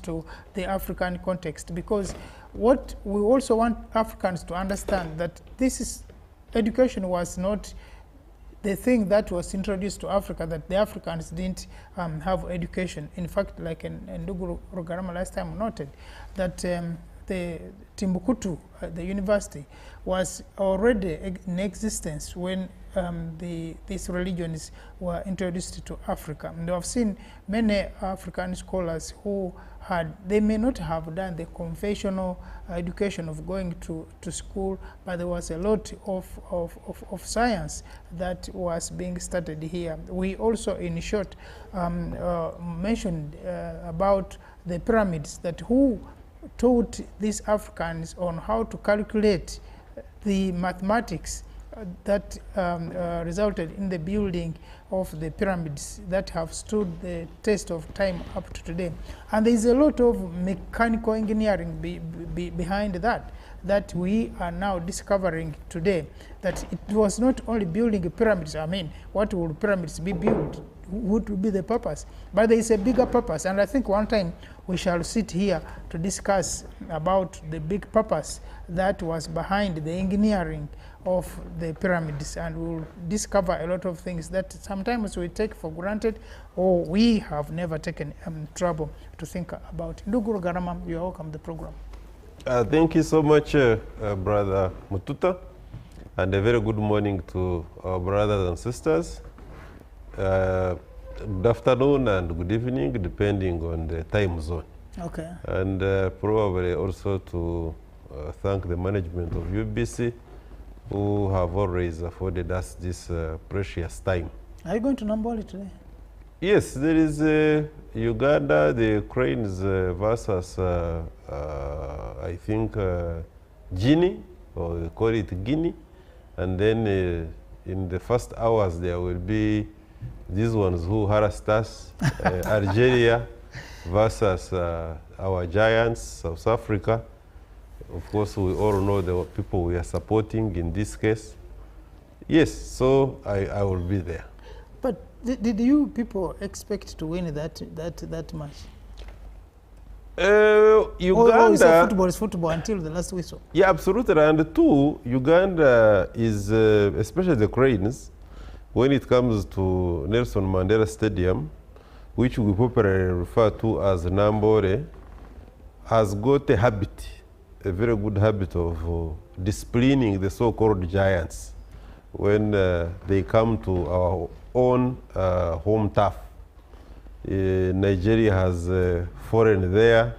to the African context, because what we also want Africans to understand that education was not the thing that was introduced to Africa, that the Africans didn't have education. In fact, like Ndugu Rugarama last time noted, that the Timbuktu, the university, was already in existence when these religions were introduced to Africa. And I've seen many African scholars who they may not have done the conventional education of going to school, but there was a lot of science that was being studied here. We also, in short, mentioned about the pyramids, that who taught these Africans on how to calculate the mathematics that resulted in the building of the pyramids that have stood the test of time up to today. And there is a lot of mechanical engineering behind that we are now discovering today, that it was not only building pyramids. I mean, what would pyramids be built? What would be the purpose? But there is a bigger purpose, and I think one time we shall sit here to discuss about the big purpose that was behind the engineering of the pyramids, and we'll discover a lot of things that sometimes we take for granted or we have never taken trouble to think about. Ndugu Rugarama, you are welcome to the program. Thank you so much, Brother Mututa, and a very good morning to our brothers and sisters. Good afternoon and good evening, depending on the time zone. Okay. And probably also to thank the management of UBC, who have always afforded us this precious time. Are you going to Namboli today? Yes, there is Uganda, the Cranes versus, I think, Guinea, or they call it Guinea. And then in the first hours, there will be these ones who harassed us, Algeria versus our giants, South Africa. Of course, we all know the people we are supporting in this case. Yes, so I will be there. But did you people expect to win that match? Uganda. Football is football until the last whistle. Yeah, absolutely. And two, Uganda is, especially the Cranes, when it comes to Nelson Mandela Stadium, which we popularly refer to as Nambore, has got a habit, a very good habit of disciplining the so-called giants when they come to our own home turf. Nigeria has foreign there.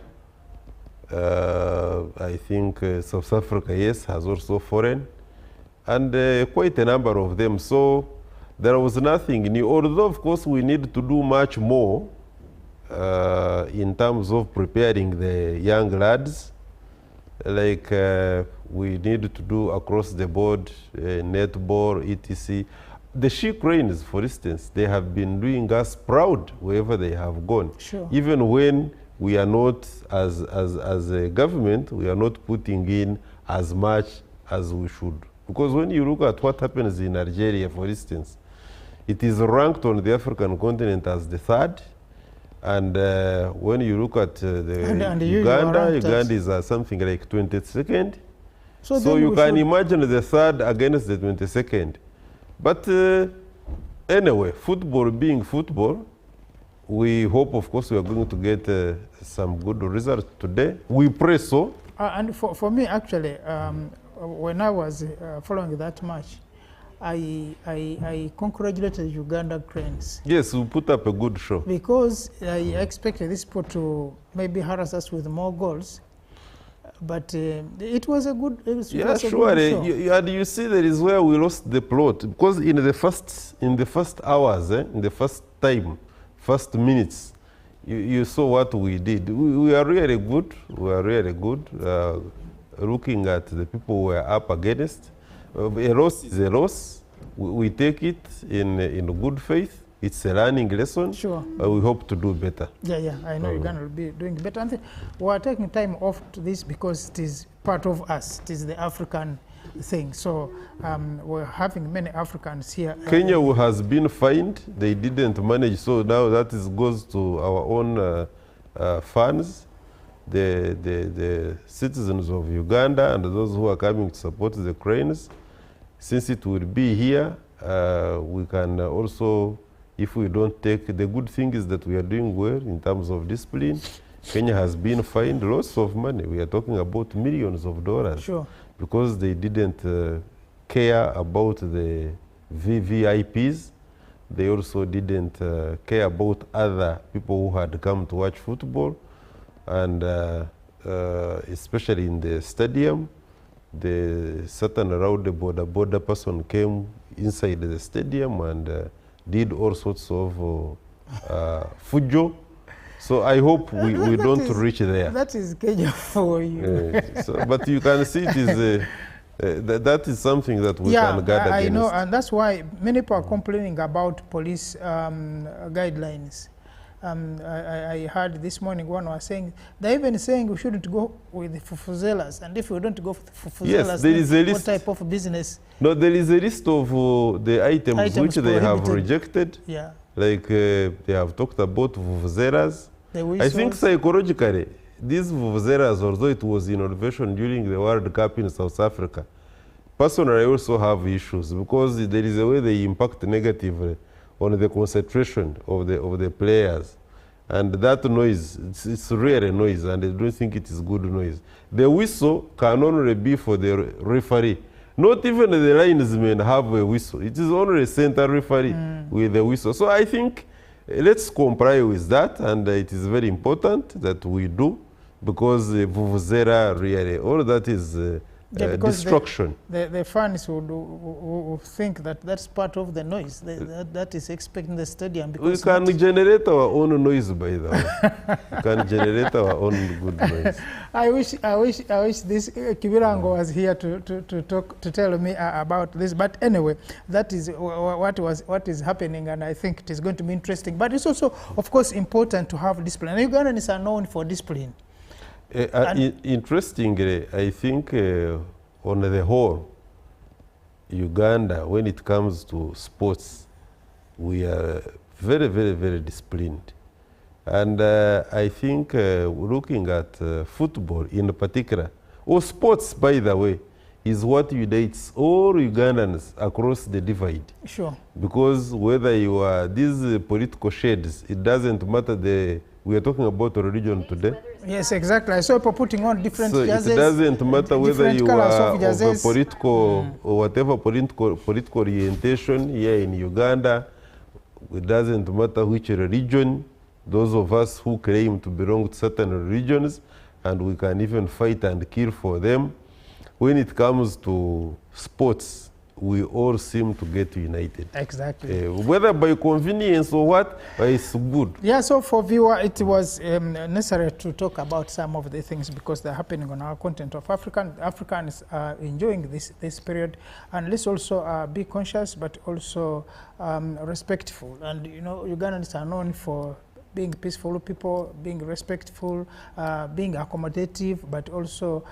I think South Africa, yes, has also foreign, and quite a number of them. So there was nothing new, although of course we need to do much more in terms of preparing the young lads, like we need to do across the board, netball, etc. The She Cranes, for instance, they have been doing us proud wherever they have gone. Sure. Even when we are not, as a government, we are not putting in as much as we should. Because when you look at what happens in Algeria, for instance, it is ranked on the African continent as the third. And when you look at Uganda is something like 22nd. So you can imagine the third against the 22nd. But anyway, football being football, we hope, of course, we are going to get some good results today. We pray so. And for me, actually, when I was following that match, I congratulated Uganda Cranes. Yes, we put up a good show. Because I expected this sport to maybe harass us with more goals. But it was a good, yeah, surely. And you see, that is where we lost the plot, because in the first hours, in the first minutes, you saw what we did. We are really good. We are really good. Looking at the people we are up against, a loss is a loss. We take it in good faith. It's a learning lesson. Sure. We hope to do better. Yeah, I know Uganda will be doing better. And we're taking time off to this because it is part of us. It is the African thing. So we're having many Africans here. Kenya has been fined. They didn't manage. So now that goes to our own funds. the citizens of Uganda and those who are coming to support the cranes. Since it will be here, we can also, if we don't take, the good thing is that we are doing well in terms of discipline. Kenya has been fined lots of money. We are talking about millions of dollars. Sure. Because they didn't care about the VVIPs. They also didn't care about other people who had come to watch football. And especially in the stadium, the certain around the border person came inside the stadium and did all sorts of fujo. So I hope we don't reach there. That is Kenya for you. But you can see it is that is something that we can guard against. I know, and that's why many people are complaining about police guidelines. I heard this morning one was saying, they're even saying we shouldn't go with the fufuzelas, and if we don't go with the fufuzelas, yes, there is a list. What type of business? No, there is a list of the items which they have rejected. Yeah. Like they have talked about vuvuzelas. I think psychologically, these vuvuzelas, although it was innovation during the World Cup in South Africa, personally I also have issues because there is a way they impact negatively on the concentration of the players. And that noise, it's really a noise, and I don't think it is good noise. The whistle can only be for the referee. Not even the linesmen have a whistle. It is only a center referee with a whistle. So I think let's comply with that, and it is very important that we do, because vuvuzela really, all that is destruction. The fans would think that that's part of the noise. That is expecting the stadium. Because we can generate our own noise, by the way. We can generate our own good noise. I wish this Kibirango was here to tell me about this. But anyway, that is what is happening, and I think it is going to be interesting. But it's also, of course, important to have discipline. And Ugandans are known for discipline. Interestingly, I think on the whole, Uganda, when it comes to sports, we are very, very, very disciplined. And I think looking at football in particular, or sports, by the way, is what unites all Ugandans across the divide. Sure. Because whether you are these political shades, it doesn't matter. We are talking about religion today. Yes, exactly. I saw people putting on different jerseys. It doesn't matter whether you are of a political or whatever political orientation here in Uganda. It doesn't matter which religion. Those of us who claim to belong to certain religions, and we can even fight and kill for them. When it comes to sports, we all seem to get united. Exactly. Whether by convenience or what, it's good. Yeah, so for viewer, it was necessary to talk about some of the things because they're happening on our continent of Africa. Africans are enjoying this period. And let's also be conscious, but also respectful. And, you know, Ugandans are known for being peaceful people, being respectful, being accommodative, but also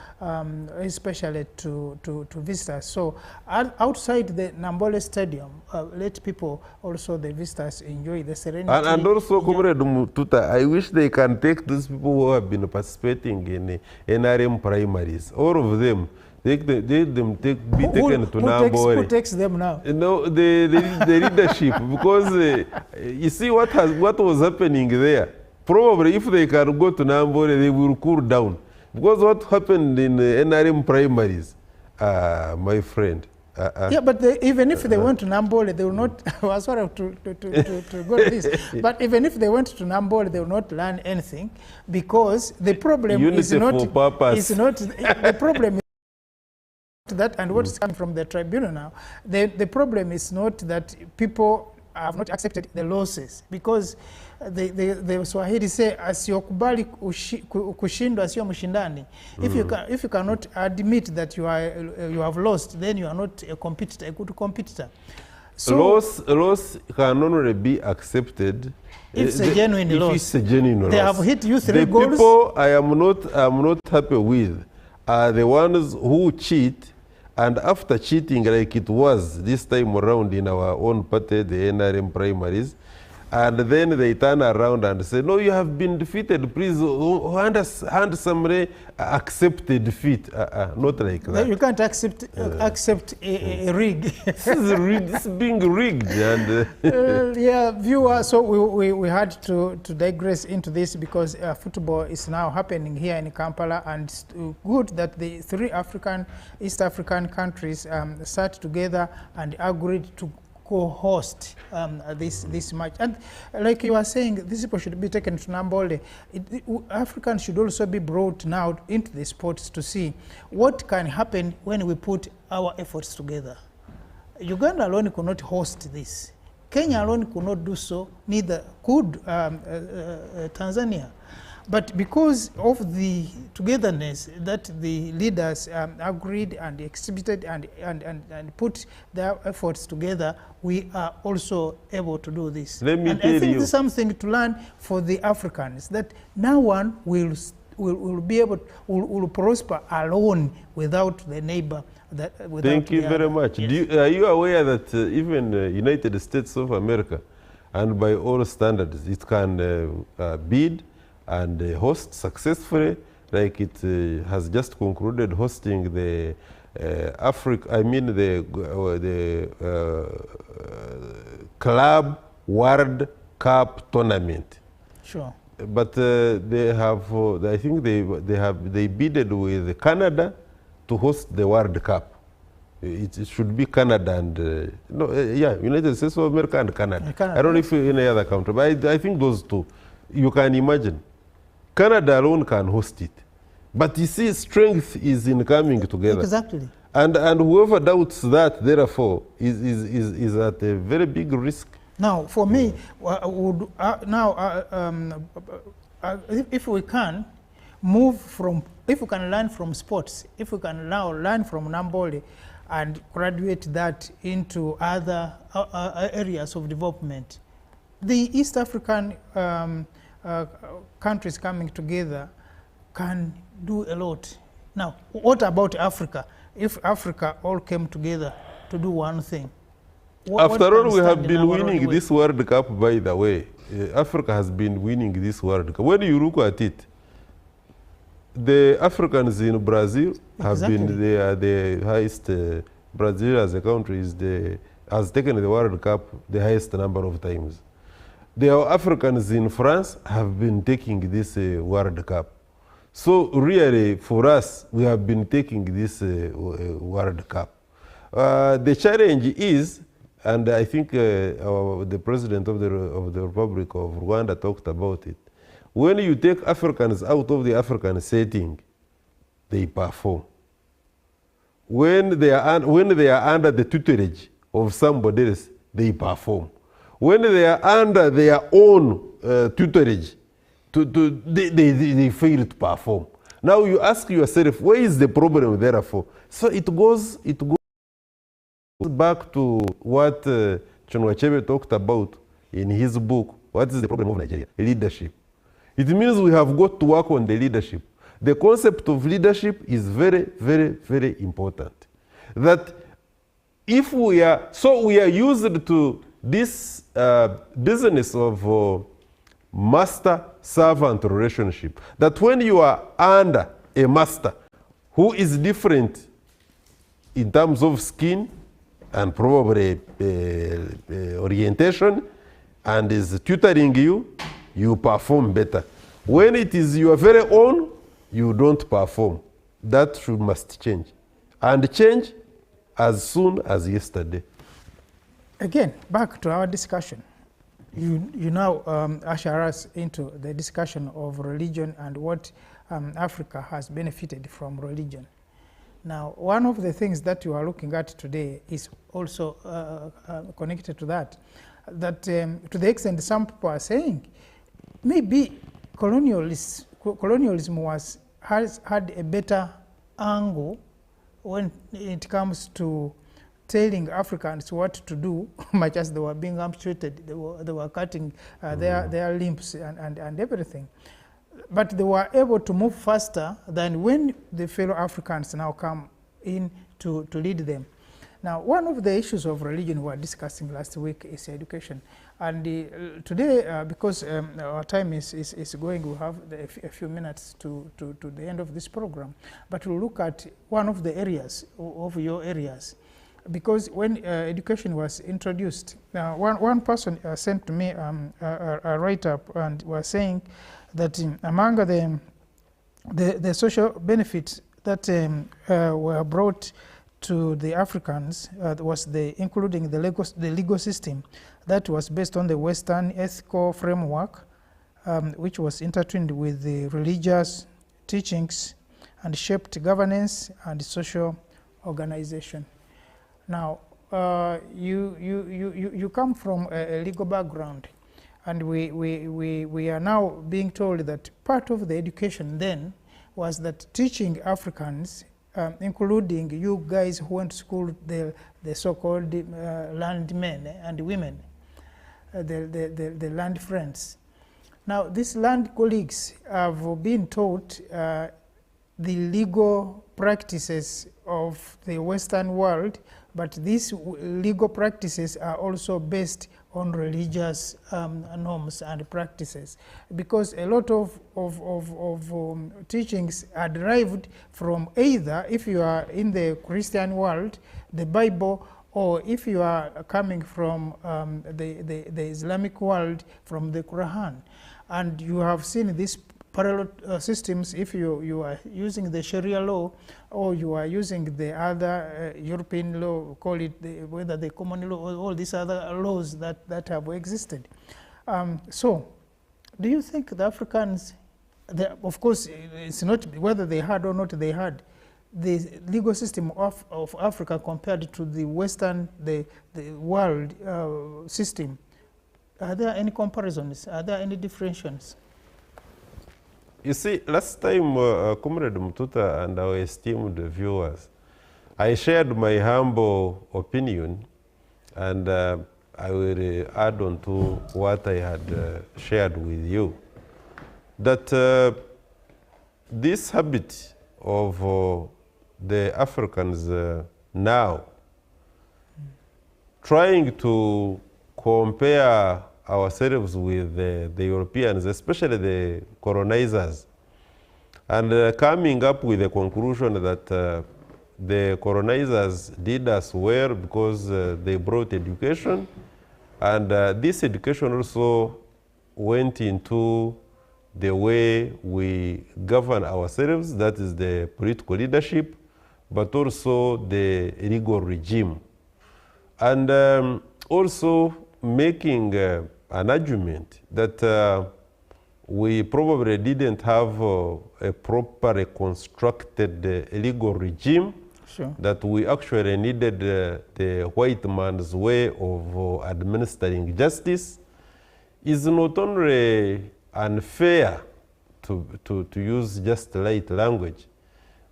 especially to visitors. So outside the Nambole Stadium, let people, also the visitors, enjoy the serenity. And also, Comrade Mututa, I wish they can take those people who have been participating in NRM primaries, all of them. Be taken to Nambole. Who takes them now? No, the leadership, because you see what was happening there. Probably if they can go to Nambole, they will cool down. Because what happened in NRM primaries, my friend. Yeah, but even if they went to Nambole, they will not. I was sorry to go to this. But even if they went to Nambole, they will not learn anything, because the problem is not. The problem. That and what is coming from the tribunal now, the problem is not that people have not accepted the losses, because the Swahili say asiyokubali kushindwa sio mshindani. If you cannot admit that you have lost, then you are not a competitor, a good competitor. So loss can only be accepted if it's a genuine loss. It's a genuine they loss. Have hit you 3 goals. The people I am not happy with are the ones who cheat, and after cheating like it was this time around in our own party, the NRM primaries, And then they turn around and say, no, you have been defeated. Please, handsomely accept the defeat. Not like that. You can't accept a rig. This is being rigged. And yeah, viewer, so we had to digress into this because football is now happening here in Kampala, and it's good that the three East African countries sat together and agreed to co-host this match. And like you were saying, these people should be taken to Nambole. Africans should also be brought now into the sports to see what can happen when we put our efforts together. Uganda alone could not host this. Kenya alone could not do so, neither could Tanzania. But because of the togetherness that the leaders agreed and exhibited and put their efforts together, we are also able to do this. Let me and tell I think you, it's something to learn for the Africans, that no one will be able, will prosper alone without the neighbor. Thank you very much. Yes. Are you aware that even United States of America, and by all standards, it can bid and host successfully, like it has just concluded hosting the Club World Cup tournament. Sure. But they have, I think they bidded with Canada to host the World Cup. It should be Canada and United States of America and Canada. I don't know if any other country, but I think those two. You can imagine, Canada alone can host it. But you see, strength is in coming together. Exactly. And whoever doubts that, therefore, is at a very big risk. Now, for me, if we can move from, if we can learn from sports, if we can now learn from Nambole and graduate that into other areas of development, the East African countries coming together can do a lot. Now, what about Africa? If Africa all came together to do one thing, after all, we have been winning this World Cup, by the way. Africa has been winning this World Cup. When you look at it, the Africans in Brazil have been the highest. Brazil as a country has taken the World Cup the highest number of times. The Africans in France have been taking this World Cup. So really, for us, we have been taking this World Cup. The challenge is, and I think the president of the Republic of Rwanda talked about it, when you take Africans out of the African setting, they perform. When they are under the tutelage of somebody else, they perform. When they are under their own tutelage, they fail to perform. Now you ask yourself, where is the problem therefore? So it goes back to what Chinwachebe talked about in his book, What is the Problem of Nigeria? Leadership. It means we have got to work on the leadership. The concept of leadership is very, very, very important. That if we are used to this business of master-servant relationship, that when you are under a master who is different in terms of skin and probably orientation and is tutoring you, you perform better. When it is your very own, you don't perform. That must change. And change as soon as yesterday. Again, back to our discussion. You now usher us into the discussion of religion and what Africa has benefited from religion. Now, one of the things that you are looking at today is also connected to that. That to the extent some people are saying, maybe colonialism has had a better angle when it comes to telling Africans what to do, much as they were being amputated, they were cutting their limbs and everything. But they were able to move faster than when the fellow Africans now come in to lead them. Now, one of the issues of religion we were discussing last week is education. And today, because our time is going, we have a few minutes to the end of this program. But we'll look at one of the areas, of your areas. Because when education was introduced, one person sent to me a write-up and was saying that among the social benefits that were brought to the Africans was including the legal system that was based on the Western ethical framework, which was intertwined with the religious teachings and shaped governance and social organization. Now, you come from a legal background, and we are now being told that part of the education then was that teaching Africans, including you guys who went to school, the so-called landmen and women, the land friends. Now, these land colleagues have been taught the legal practices of the Western world, but these legal practices are also based on religious norms and practices, because a lot of teachings are derived from either, if you are in the Christian world, the Bible, or if you are coming from the Islamic world, from the Quran. And you have seen these parallel systems if you are using the Sharia law, or you are using the other European law, call it whether the common law, or all these other laws that have existed. So, do you think the Africans, of course, it's not whether they had or not they had, the legal system of Africa compared to the Western, the world system, are there any comparisons? Are there any differentiations? You see, last time, Comrade Mtuta and our esteemed viewers, I shared my humble opinion, and I will add on to what I had shared with you, that this habit of the Africans now trying to compare ourselves with the Europeans, especially the colonizers, and coming up with the conclusion that the colonizers did us well because they brought education, and this education also went into the way we govern ourselves, that is the political leadership, but also the legal regime. And also making an argument that we probably didn't have a properly constructed legal regime, sure, that we actually needed the white man's way of administering justice, is not only unfair, to use just light language,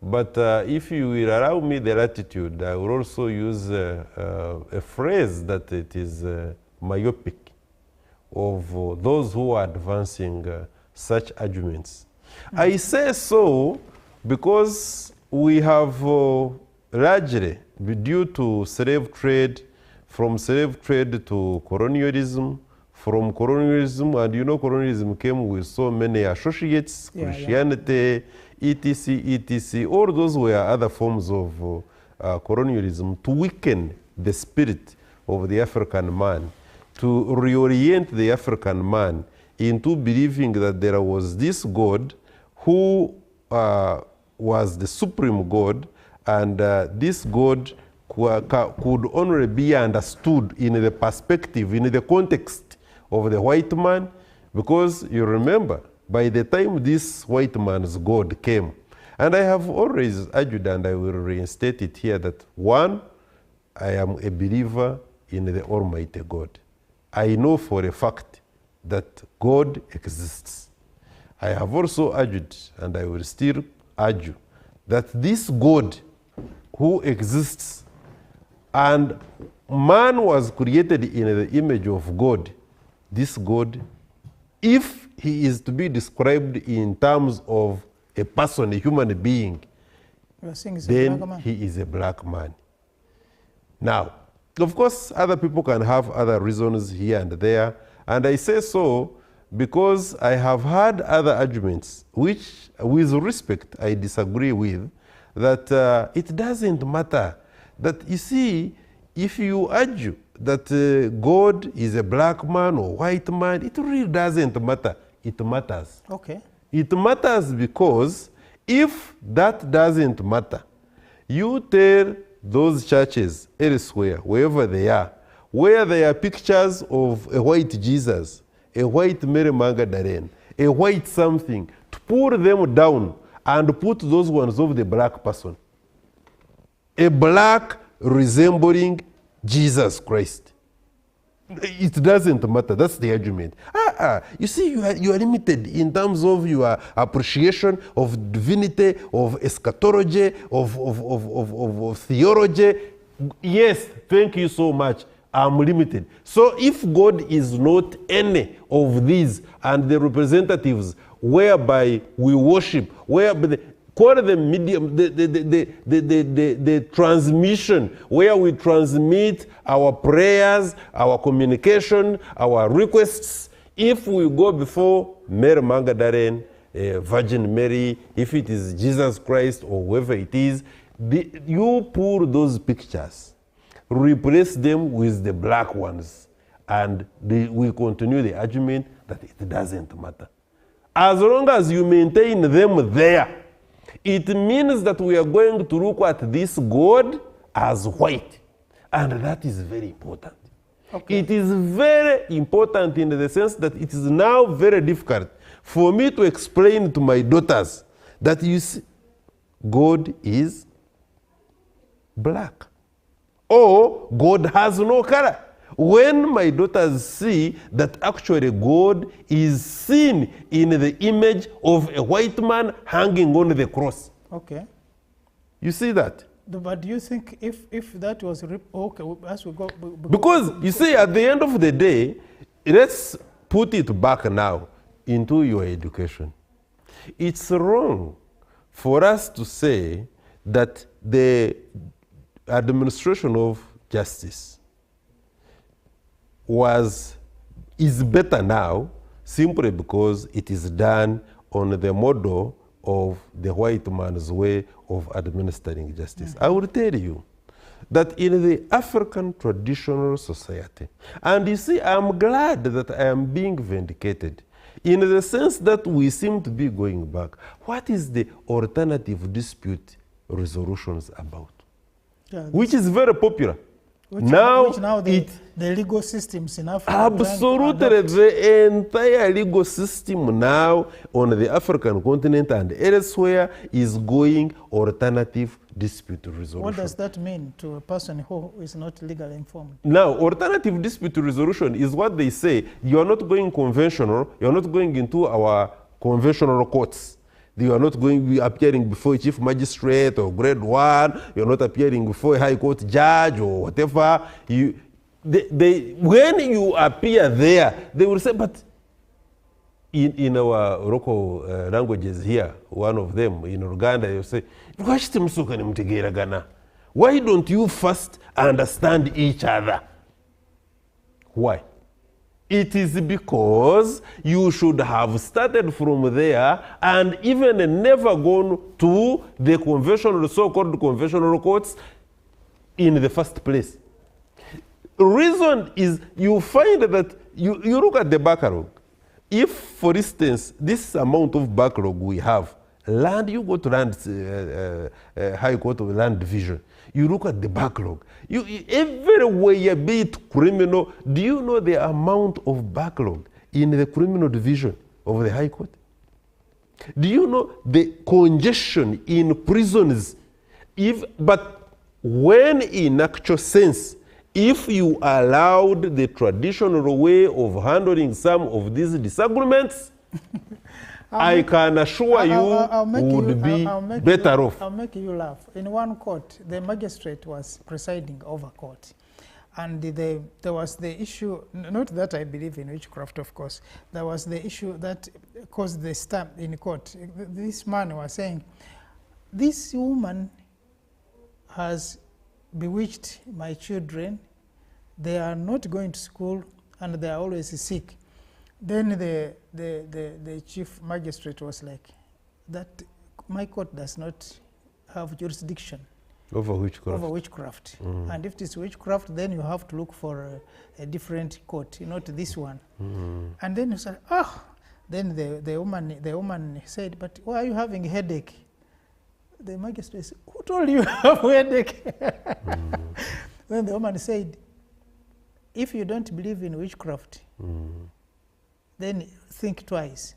but if you will allow me the latitude, I will also use a phrase that it is myopic of those who are advancing such arguments. I say so because we have largely, due to slave trade, from slave trade to colonialism, from colonialism, and you know colonialism came with so many associates, Christianity, etc., etc. All those were other forms of colonialism to weaken the spirit of the African man, to reorient the African man into believing that there was this God who was the supreme God, and this God could only be understood in the perspective, in the context of the white man, because you remember, by the time this white man's God came, and I have always argued, and I will reinstate it here, that one, I am a believer in the Almighty God. I know for a fact that God exists. I have also argued, and I will still argue, that this God who exists, and man was created in the image of God, this God, if he is to be described in terms of a person, a human being, then he is a black man. Now, of course, other people can have other reasons here and there, and I say so because I have had other arguments which, with respect, I disagree with, that it doesn't matter. That, you see, if you argue that God is a black man or white man, it really doesn't matter. It matters. Okay. It matters because if that doesn't matter, you tell those churches elsewhere, wherever they are, where there are pictures of a white Jesus, a white Mary Magdalene, a white something, to pull them down and put those ones of the black person. A black resembling Jesus Christ. It doesn't matter. That's the argument. You see, you are limited in terms of your appreciation of divinity, of eschatology, of theology. Yes, thank you so much. I'm limited. So if God is not any of these and the representatives whereby we worship, whereby call the medium, the transmission, where we transmit our prayers, our communication, our requests. If we go before Mary Magdalene, Virgin Mary, if it is Jesus Christ or whoever it is, you pull those pictures, replace them with the black ones, and we continue the argument that it doesn't matter. As long as you maintain them there, it means that we are going to look at this God as white. And that is very important. Okay. It is very important in the sense that it is now very difficult for me to explain to my daughters that you see, God is black. Or God has no color. When my daughters see that actually God is seen in the image of a white man hanging on the cross. Okay. You see that? But do you think if that was okay, as we go... Because, you see, at the end of the day, let's put it back now into your education. It's wrong for us to say that the administration of justice is better now simply because it is done on the model of the white man's way of administering justice. I will tell you that in the African traditional society, and you see, I'm glad that I am being vindicated in the sense that we seem to be going back. What is the alternative dispute resolutions about? Yeah, which is very popular. Which now the legal systems in Africa. Absolutely, the entire legal system now on the African continent and elsewhere is going alternative dispute resolution. What does that mean to a person who is not legally informed? Now, alternative dispute resolution is what they say. You are not going conventional, you are not going into our conventional courts. You are not going to be appearing before a chief magistrate or grade 1. You are not appearing before a high court judge or whatever. When you appear there, they will say, but in our local languages here, one of them in Uganda, they will say, why don't you first understand each other? Why? It is because you should have started from there and even never gone to the conventional, so-called conventional courts in the first place. Reason is you find that you look at the backlog. If, for instance, this amount of backlog we have, land, you go to land, High Court of Land Division, you look at the backlog. Everywhere, be it criminal, do you know the amount of backlog in the criminal division of the High Court? Do you know the congestion in prisons? But when in actual sense, if you allowed the traditional way of handling some of these disagreements, I can assure you would be better off. I'll make you laugh. In one court, the magistrate was presiding over court. And there was the issue, not that I believe in witchcraft, of course. There was the issue that caused the stamp in court. This man was saying, this woman has bewitched my children. They are not going to school and they are always sick. Then the chief magistrate was like, that my court does not have jurisdiction Over witchcraft. over witchcraft. And if it is witchcraft, then you have to look for a different court, not this one. And then you said, then the woman said, but why are you having a headache? The magistrate said, who told you have a headache? Then the woman said, if you don't believe in witchcraft, then think twice.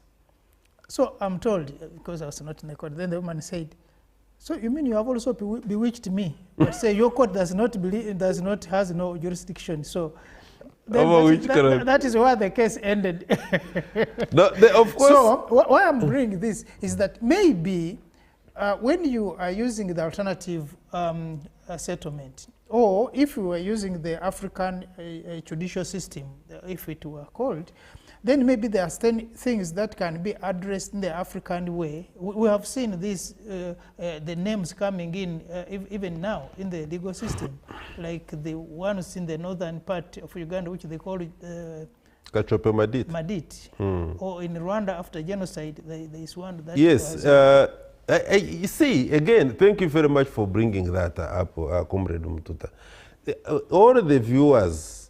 So I'm told, because I was not in the court, then the woman said, so you mean you have also bewitched me? But say your court does not has no jurisdiction. So that is where the case ended. No, of course. So why I'm bringing this is that maybe when you are using the alternative settlement, or if you were using the African judicial system, if it were called, then maybe there are things that can be addressed in the African way. We have seen this, the names coming in even now in the legal system, like the ones in the northern part of Uganda, which they call it Kachope Madit. Madit. Or in Rwanda after genocide, there is one that... Yes. You see, again, thank you very much for bringing that up, Comrade Mtuta. All the viewers,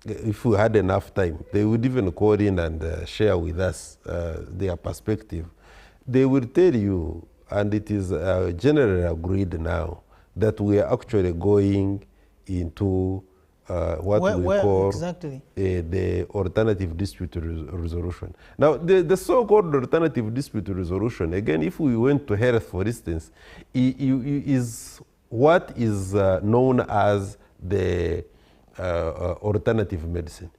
if we had enough time, they would even call in and share with us their perspective. They will tell you, and it is generally agreed now, that we are actually going into what we call exactly? The alternative dispute resolution. Now, the so-called alternative dispute resolution, again, if we went to health, for instance, is what is known as the alternative medicine.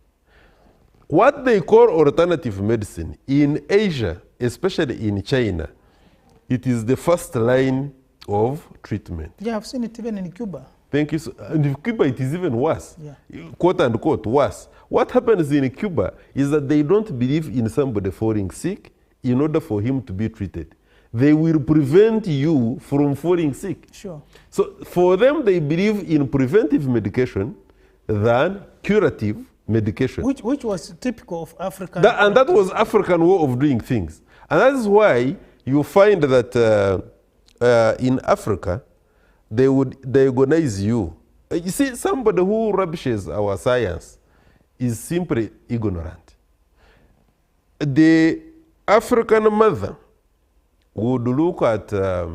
What they call alternative medicine in Asia, especially in China, it is the first line of treatment. Yeah, I've seen it even in Cuba. Thank you. And in Cuba, it is even worse. Yeah. Quote unquote, worse. What happens in Cuba is that they don't believe in somebody falling sick in order for him to be treated. They will prevent you from falling sick. Sure. So for them, they believe in preventive medication than curative medication. Which was typical of African. And that was African way of doing things. And that is why you find that in Africa, they would diagnose you. You see, somebody who rubbishes our science is simply ignorant. The African mother would look at a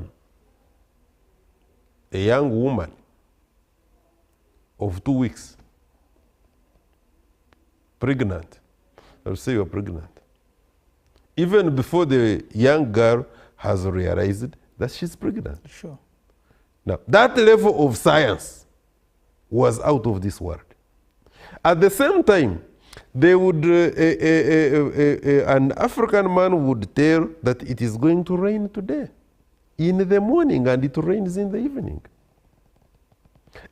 young woman of 2 weeks, pregnant. I'll say you're pregnant. Even before the young girl has realized that she's pregnant. Sure. Now, that level of science was out of this world. At the same time, they would, an African man would tell that it is going to rain today in the morning and it rains in the evening.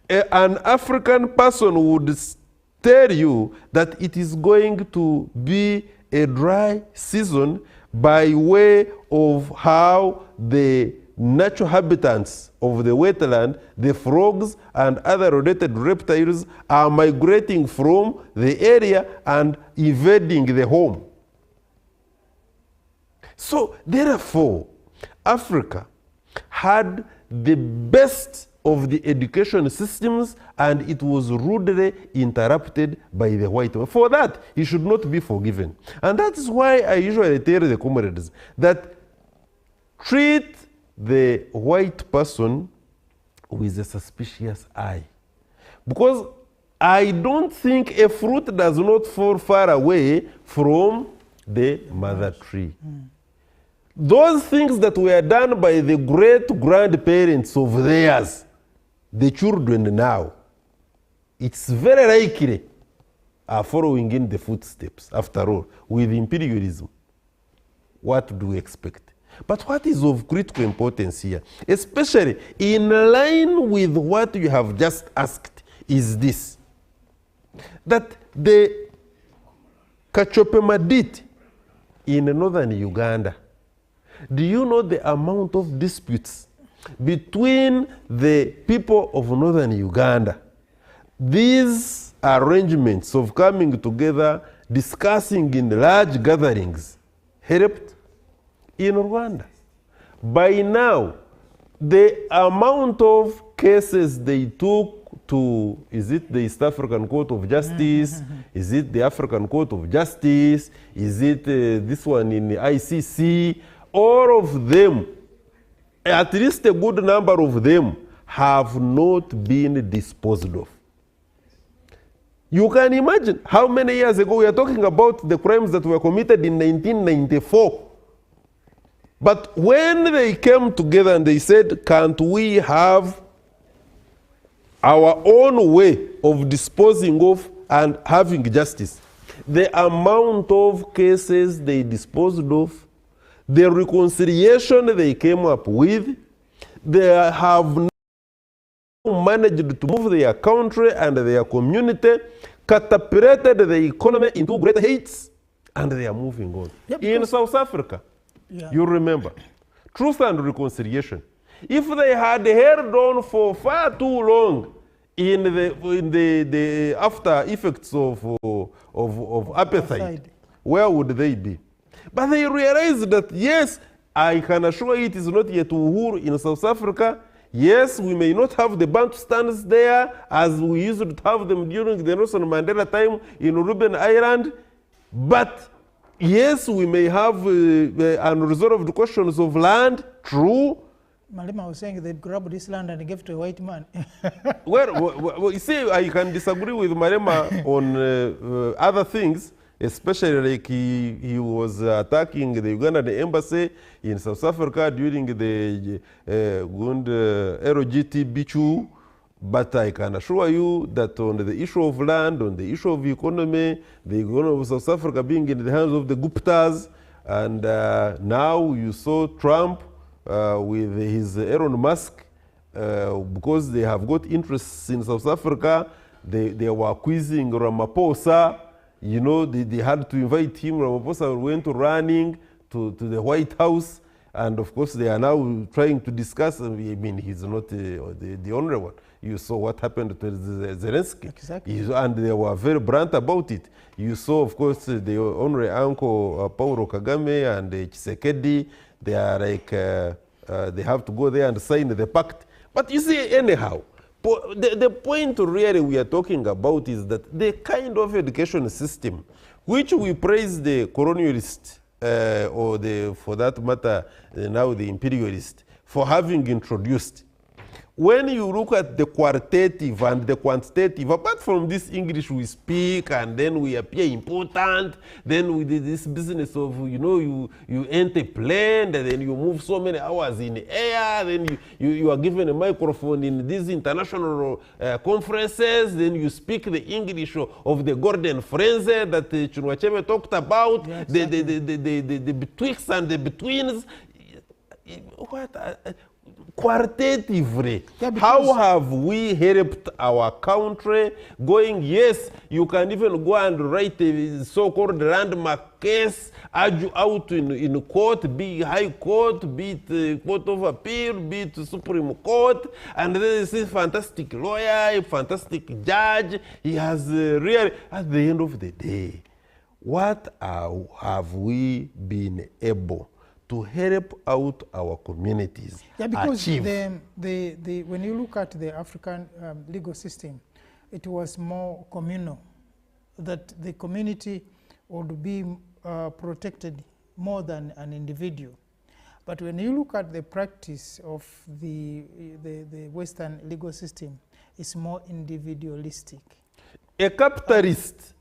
An African person would tell you that it is going to be a dry season by way of how the natural habitats of the wetland, the frogs and other related reptiles are migrating from the area and invading the home. So therefore, Africa had the best of the education systems and it was rudely interrupted by the white man. For that, he should not be forgiven. And that is why I usually tell the comrades that treat the white person with a suspicious eye. Because I don't think a fruit does not fall far away from the mother tree. Those things that were done by the great-grandparents of theirs, the children now, it's very likely are following in the footsteps, after all, with imperialism. What do we expect? But what is of critical importance here, especially in line with what you have just asked, is this. That the Kachope Madit in northern Uganda, do you know the amount of disputes between the people of northern Uganda. These arrangements of coming together, discussing in large gatherings, helped in Rwanda. By now, the amount of cases they took to, is it the East African Court of Justice, is it the African Court of Justice, is it this one in the ICC, all of them, at least a good number of them, have not been disposed of. You can imagine how many years ago we are talking about the crimes that were committed in 1994. But when they came together and they said, can't we have our own way of disposing of and having justice, the amount of cases they disposed of, the reconciliation they came up with, they have now managed to move their country and their community, catapulted the economy into great heights, and they are moving on. Yep, in South Africa, you remember, truth and reconciliation. If they had held on for far too long in the after effects of appetite, where would they be? But they realized that, yes, I can assure you it is not yet uhuru in South Africa. Yes, we may not have the Bantustans there as we used to have them during the Nelson Mandela time in Ruben Island. But yes, we may have unresolved questions of land, true. Malema was saying they grabbed this land and gave to a white man. well, you see, I can disagree with Malema on other things, especially like he was attacking the Ugandan embassy in South Africa during the LGT Bichu. But I can assure you that on the issue of land, on the issue of economy, the economy of South Africa being in the hands of the Guptas, and now you saw Trump with his Elon Musk, because they have got interests in South Africa, they were quizzing Ramaphosa. You know, they had to invite him. Ramaphosa went running to the White House, and of course they are now trying to discuss. I mean, he's not the only one. You saw what happened to Zelensky. Exactly. And they were very blunt about it. You saw, of course, the honorary uncle Paulo Kagame and Tshisekedi. They are like, they have to go there and sign the pact. But you see, anyhow, the point really we are talking about is that the kind of education system which we praise the colonialist, or for that matter, now the imperialist, for having introduced. When you look at the qualitative and the quantitative, apart from this English we speak and then we appear important, then we did this business of, you know, you enter a plane and then you move so many hours in the air, then you are given a microphone in these international conferences, then you speak the English of the golden frenzy that Chinwachebe talked about, yeah, exactly. the betwixt and the betweens. What? Qualitatively, yeah, how have we helped our country going? Yes, you can even go and write a so-called landmark case, argue out in court, be it High Court, be it Court of Appeal, be it Supreme Court, and there is a fantastic lawyer, a fantastic judge. He has really, at the end of the day, what have we been able to help out our communities? Yeah, because achieve? when you look at the African legal system, it was more communal, that the community would be protected more than an individual. But when you look at the practice of the Western legal system, it's more individualistic. A capitalist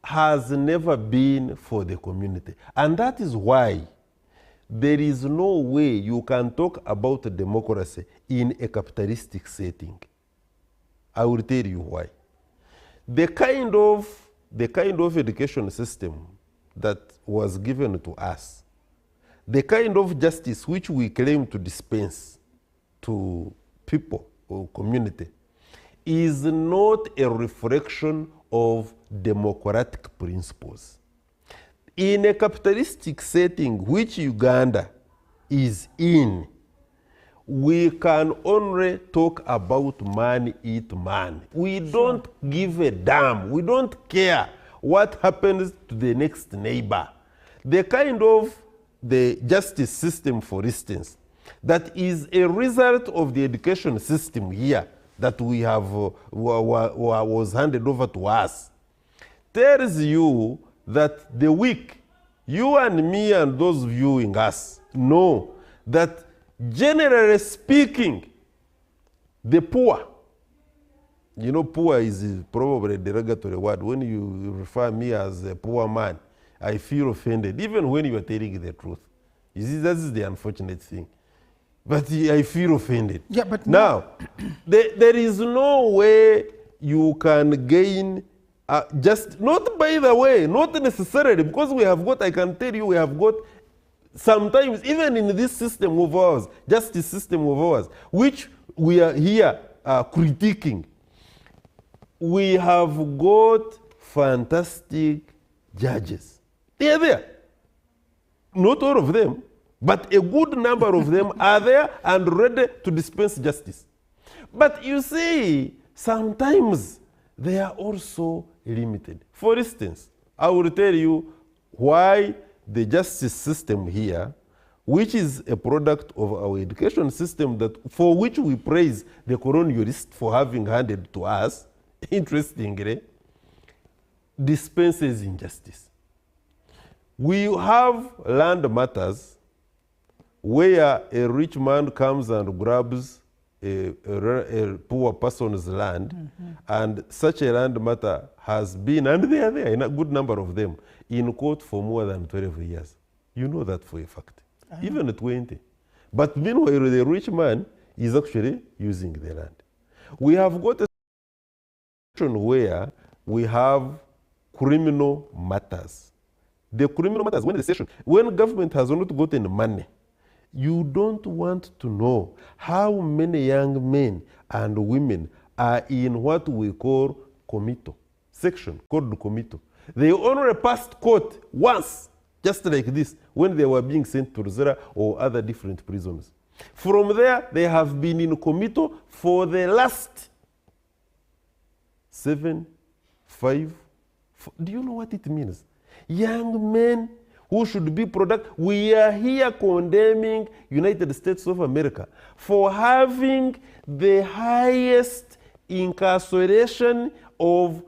has never been for the community. And that is why there is no way you can talk about democracy in a capitalistic setting. I will tell you why. The kind of education system that was given to us, the kind of justice which we claim to dispense to people or community, is not a reflection of democratic principles. In a capitalistic setting, which Uganda is in, we can only talk about man eat man. We don't give a damn. We don't care what happens to the next neighbor. The kind of the justice system, for instance, that is a result of the education system here that we have was handed over to us, tells you that the weak, you and me and those viewing us, know that generally speaking, the poor, you know, poor is probably a derogatory word. When you refer me as a poor man, I feel offended, even when you are telling the truth. You see, that is the unfortunate thing. But I feel offended. Yeah, but now, there is no way you can gain, just, not by the way, not necessarily, because we have got, I can tell you, we have got, sometimes, even in this system of ours, justice system of ours, which we are here critiquing, we have got fantastic judges. They are there. Not all of them, but a good number of them are there and ready to dispense justice. But you see, sometimes they are also limited. For instance, I will tell you why the justice system here, which is a product of our education system, that for which we praise the colonialists for having handed to us, interestingly, dispenses injustice. We have land matters where a rich man comes and grabs a poor person's land, and such a land matter has been, and they are there, in a good number of them, in court for more than 12 years. You know that for a fact, even 20. But meanwhile, the rich man is actually using the land. We have got a situation where we have criminal matters. The criminal matters, when government has not gotten money, you don't want to know how many young men and women are in what we call committal section, called committal. They only passed court once, just like this, when they were being sent to Rizera or other different prisons. From there, they have been in committal for the last 7, 5, 4. Do you know what it means? Young men who should be productive. We are here condemning United States of America for having the highest incarceration of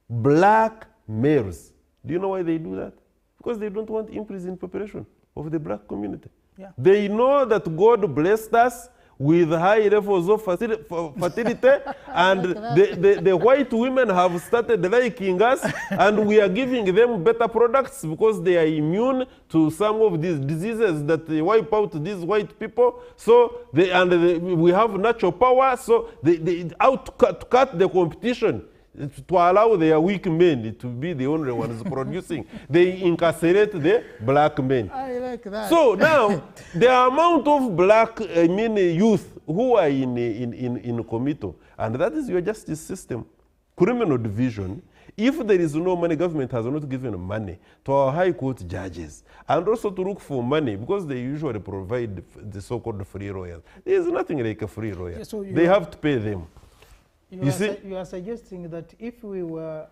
black males. Do you know why they do that? Because they don't want increase in population of the black community. Yeah. They know that God blessed us with high levels of fertility, and the white women have started liking us, and we are giving them better products because they are immune to some of these diseases that wipe out these white people. So we have natural power, so they out to cut the competition, to allow their weak men to be the only ones producing. They incarcerate the black men. I like that. So now, the amount of black, youth who are in committal, and that is your justice system. Criminal division, if there is no money, government has not given money to our high court judges, and also to look for money, because they usually provide the so-called free lawyers. There is nothing like a free lawyer. Yeah, so they have to pay them. You are suggesting that if we were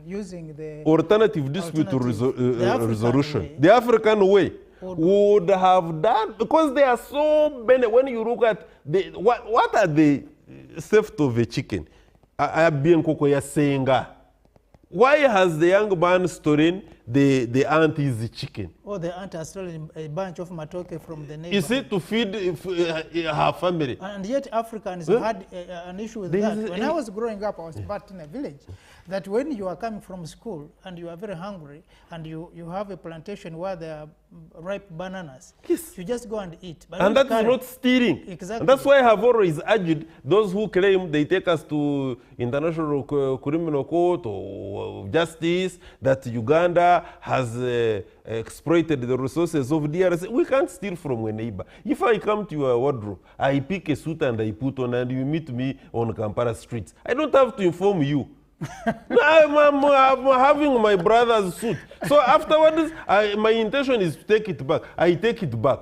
using the alternative dispute resolution, way, the African way would have done, because there are so many. When you look at what are the theft of a chicken? Why has the young man stolen the auntie's chicken? Or the aunt has stolen a bunch of matoke from the neighbor. Is it to feed her family? And yet Africans had an issue with that. When I was growing up, I was back in a village, that when you are coming from school and you are very hungry and you have a plantation where there are ripe bananas, yes, you just go and eat. But and that is not stealing. Exactly. And that's why I have always urged those who claim they take us to International Criminal Court or justice, that Uganda has exploited the resources of DRC. We can't steal from a neighbor. If I come to your wardrobe, I pick a suit and I put on, and you meet me on Kampala streets, I don't have to inform you. I'm having my brother's suit. So afterwards, my intention is to take it back. I take it back.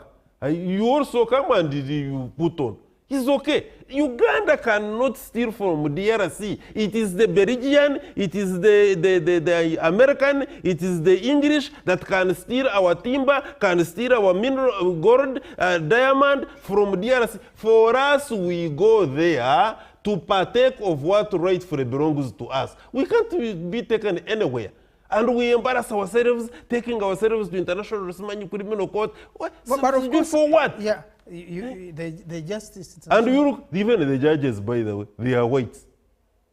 You also come and you put on. It's okay. Uganda cannot steal from DRC. It is the Belgian, it is the American, it is the English that can steal our timber, can steal our mineral, gold, diamond from DRC. For us, we go there to partake of what rightfully belongs to us. We can't be taken anywhere. And we embarrass ourselves, taking ourselves to international criminal court. But of course, for what? Yeah, the justice. And you look, even the judges, by the way, they are whites.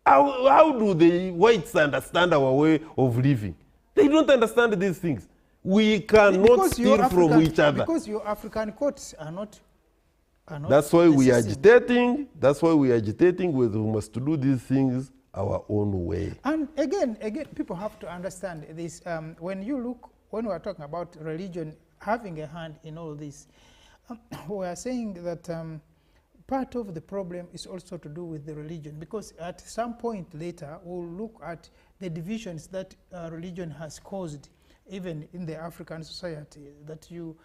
How do the whites understand our way of living? They don't understand these things. We cannot steal from each other. Because your African courts are not. That's why we are agitating. That's why we are agitating. We must do these things our own way. And again, people have to understand this. When we are talking about religion having a hand in all this, we are saying that part of the problem is also to do with the religion, because at some point later we'll look at the divisions that religion has caused, even in the African society, that you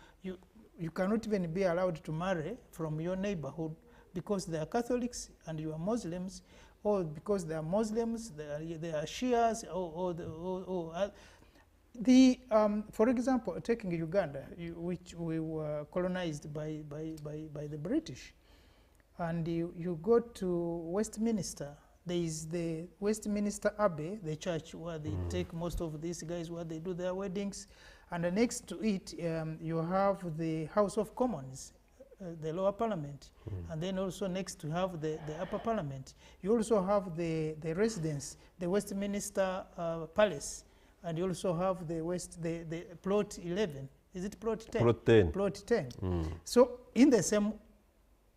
cannot even be allowed to marry from your neighborhood because they are Catholics and you are Muslims, or because they are Muslims, they are Shias, for example, taking Uganda, which we were colonized by the British, and you go to Westminster. There is the Westminster Abbey, the church where they take most of these guys where they do their weddings, and next to it you have the House of Commons, the lower parliament, and then also next to have the upper parliament. You also have the residence, the Westminster Palace, and you also have the plot 11. Is it plot 10? Plot 10. Plot 10. So in the same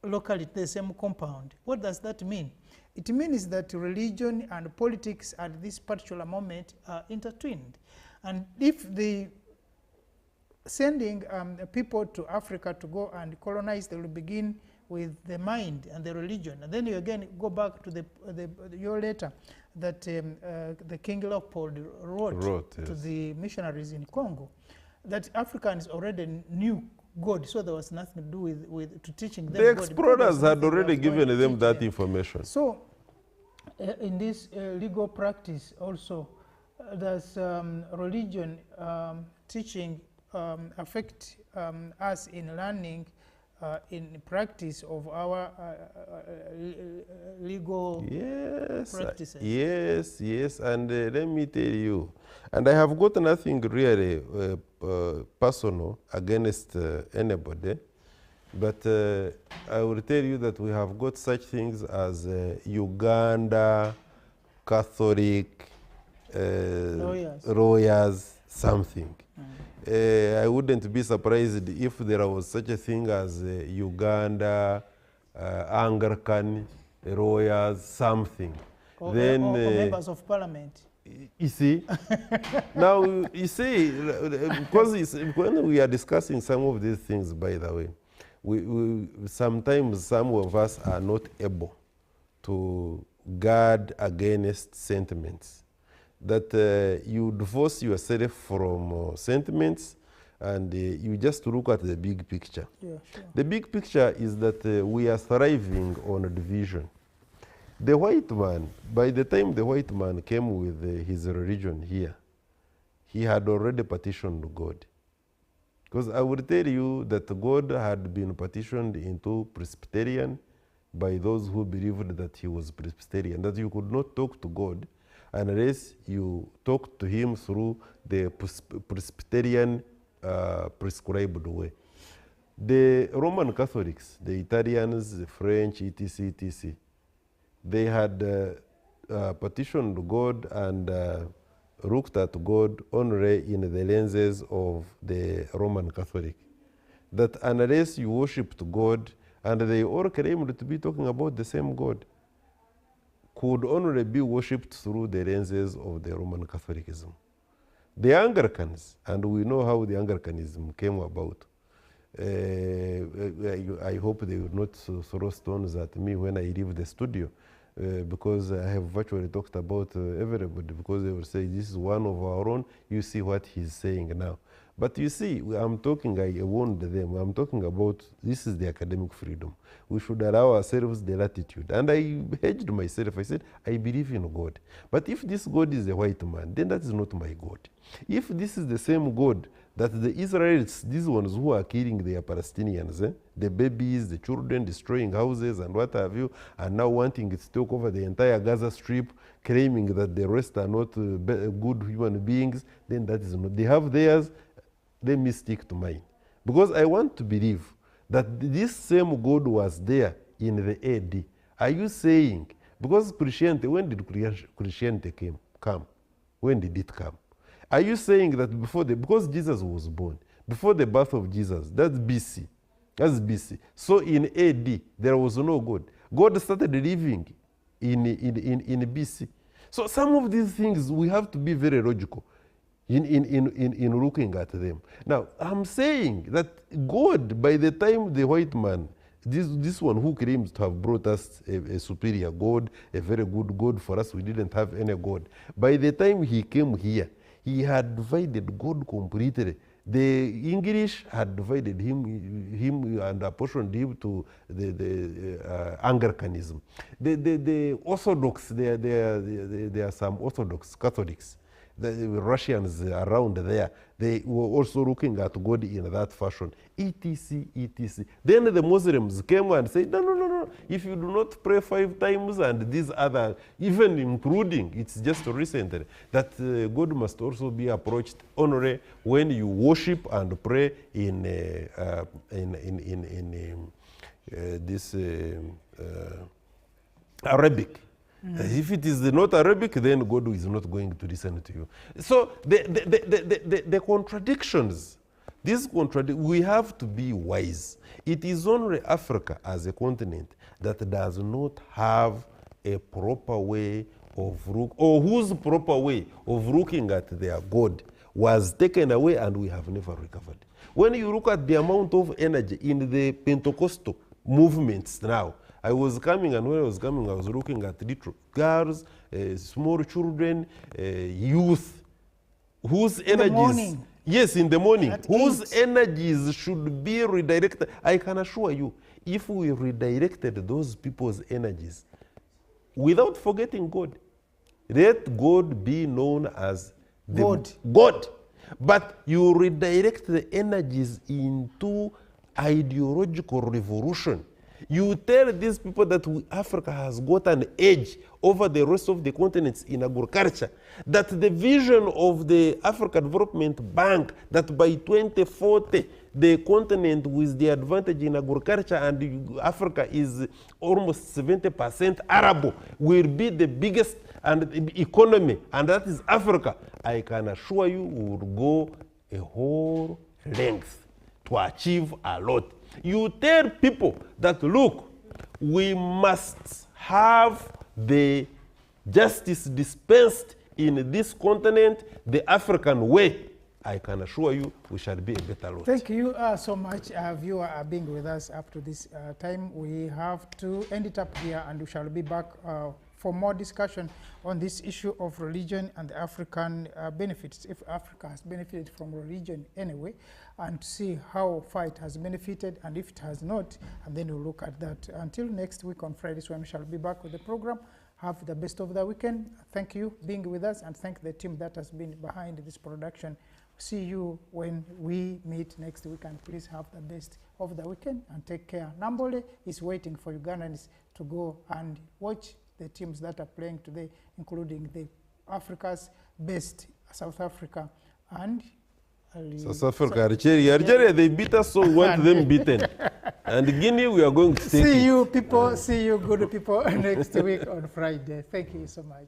locality, the same compound. What does that mean? It means that religion and politics at this particular moment are intertwined. And if the sending people to Africa to go and colonize, they will begin with the mind and the religion. And then you again go back to your letter that the King Leopold wrote to the missionaries in Congo, that Africans already knew God, so there was nothing to do with teaching them. The explorers had already given them that information. So in this legal practice also, does religion teaching affect us in learning, in practice of our legal practices? Yes, and let me tell you, and I have got nothing really personal against anybody, but I will tell you that we have got such things as Uganda Catholic lawyers something. I wouldn't be surprised if there was such a thing as Uganda Anglican lawyers something. Or members of parliament. You see, now you see, because when we are discussing some of these things, by the way, we sometimes some of us are not able to guard against sentiments. That you divorce yourself from sentiments and you just look at the big picture. Yeah, sure. The big picture is that we are thriving on division. The white man, by the time the white man came with his religion here, he had already partitioned God. Because I would tell you that God had been partitioned into Presbyterian by those who believed that he was Presbyterian, that you could not talk to God unless you talk to him through the Presbyterian prescribed way. The Roman Catholics, the Italians, the French, etc., they had petitioned God and looked at God only in the lenses of the Roman Catholic. That unless you worshipped God, and they all claimed to be talking about the same God, could only be worshipped through the lenses of the Roman Catholicism. The Anglicans, and we know how the Anglicanism came about. I hope they will not throw stones at me when I leave the studio, because I have virtually talked about everybody, because they will say, this is one of our own, you see what he's saying now. But you see, I'm talking, I warned them, I'm talking about this is the academic freedom. We should allow ourselves the latitude. And I hedged myself. I said, I believe in God. But if this God is a white man, then that is not my God. If this is the same God that the Israelites, these ones who are killing their Palestinians, the babies, the children, destroying houses and what have you, and now wanting to take over the entire Gaza Strip, claiming that the rest are not good human beings, then that is not. They have theirs. Let me stick to mine. Because I want to believe that this same God was there in the AD. Are you saying, because Christianity, when did Christianity come? When did it come? Are you saying that because Jesus was born, before the birth of Jesus, that's BC. That's BC. So in AD, there was no God. God started living in BC. So some of these things, we have to be very logical in looking at them. Now, I'm saying that God, by the time the white man, this one who claims to have brought us a superior God, a very good God for us, we didn't have any God. By the time he came here, he had divided God completely. The English had divided him and apportioned him to the Anglicanism. The Orthodox, there are some Orthodox Catholics. The Russians around there, they were also looking at God in that fashion, etc., etc. Then the Muslims came and said, no, if you do not pray 5 times and these other, even including, it's just recently, that God must also be approached only when you worship and pray in this Arabic. If it is not Arabic, then God is not going to listen to you. So the contradictions, we have to be wise. It is only Africa as a continent that does not have a proper way of or whose proper way of looking at their God was taken away and we have never recovered. When you look at the amount of energy in the Pentecostal movements now, I was coming, and when I was coming, I was looking at little girls, small children, youth, whose energies, yes, in the morning, whose energies should be redirected. I can assure you, if we redirected those people's energies, without forgetting God, let God be known as God. But you redirect the energies into ideological revolution. You tell these people that Africa has got an edge over the rest of the continents in agriculture, that the vision of the Africa Development Bank, that by 2040, the continent with the advantage in agriculture and Africa is almost 70% Arable, will be the biggest economy, and that is Africa. I can assure you we will go a whole length to achieve a lot. You tell people that, look, we must have the justice dispensed in this continent the African way. I can assure you we shall be a better lot. Thank you so much, viewer, being with us up to this time. We have to end it up here, and we shall be back for more discussion on this issue of religion and the African benefits, if Africa has benefited from religion anyway, and to see how far it has benefited and if it has not, and then we'll look at that. Until next week on Fridays, when we shall be back with the program. Have the best of the weekend. Thank you being with us, and thank the team that has been behind this production. See you when we meet next week, and please have the best of the weekend and take care. Nambole is waiting for Ugandans to go and watch the teams that are playing today, including the Africa's best, South Africa and South Africa, Algeria, they beat us, so we want them beaten. And Guinea, we are going to take See you people, see you good people next week on Friday. Thank you so much.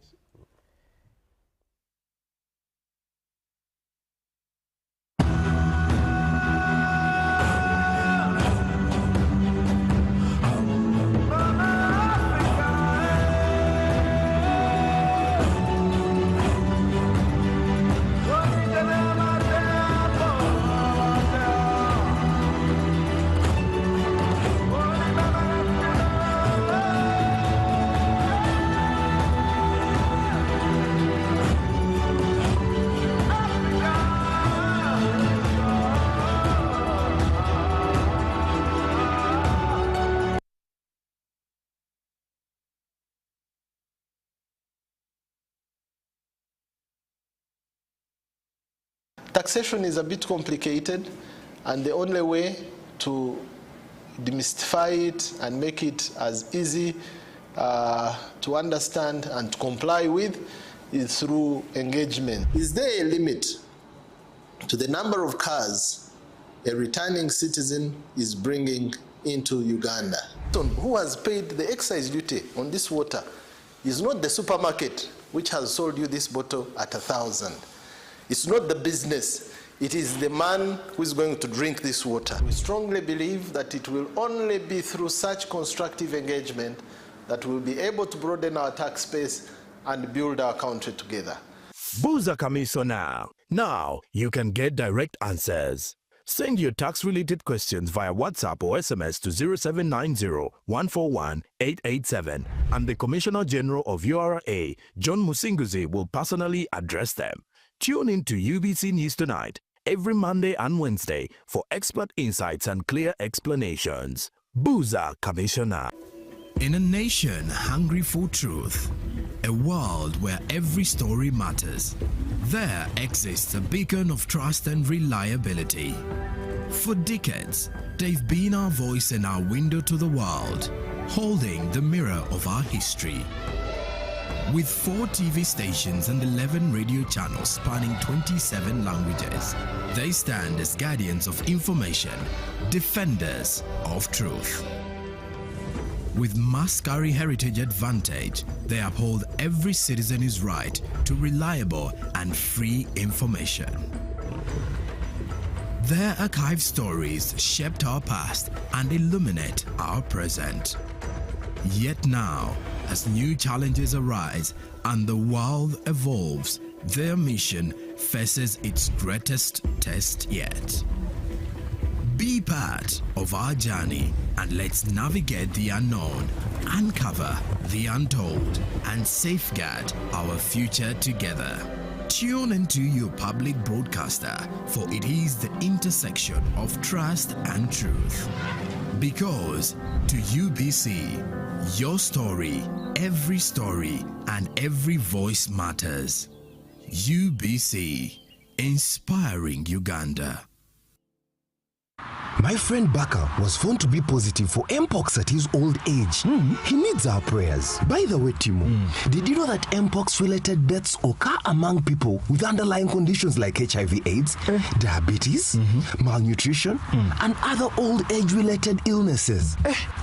taxation is a bit complicated, and the only way to demystify it and make it as easy to understand and to comply with is through engagement. Is there a limit to the number of cars a returning citizen is bringing into Uganda? Who has paid the excise duty on this water is not the supermarket which has sold you this bottle at 1,000. It's not the business. It is the man who is going to drink this water. We strongly believe that it will only be through such constructive engagement that we'll be able to broaden our tax base and build our country together. Buza Commissioner. Now you can get direct answers. Send your tax-related questions via WhatsApp or SMS to 0790-141-887 and the Commissioner General of URA, John Musinguzi, will personally address them. Tune in to UBC News Tonight every Monday and Wednesday for expert insights and clear explanations. Buza Commissioner. In a nation hungry for truth, a world where every story matters, there exists a beacon of trust and reliability. For decades, they've been our voice and our window to the world, holding the mirror of our history. With 4 TV stations and 11 radio channels spanning 27 languages, they stand as guardians of information, defenders of truth. With Mascari Heritage Advantage, they uphold every citizen's right to reliable and free information. Their archived stories shaped our past and illuminate our present. Yet now, as new challenges arise and the world evolves, their mission faces its greatest test yet. Be part of our journey and let's navigate the unknown, uncover the untold, and safeguard our future together. Tune into your public broadcaster, for it is the intersection of trust and truth. Because to UBC, your story, and every voice matters. UBC, inspiring Uganda. My friend Baka was found to be positive for Mpox at his old age. He needs our prayers. By the way, Timo, did you know that Mpox-related deaths occur among people with underlying conditions like HIV/AIDS, diabetes, malnutrition, and other old age-related illnesses?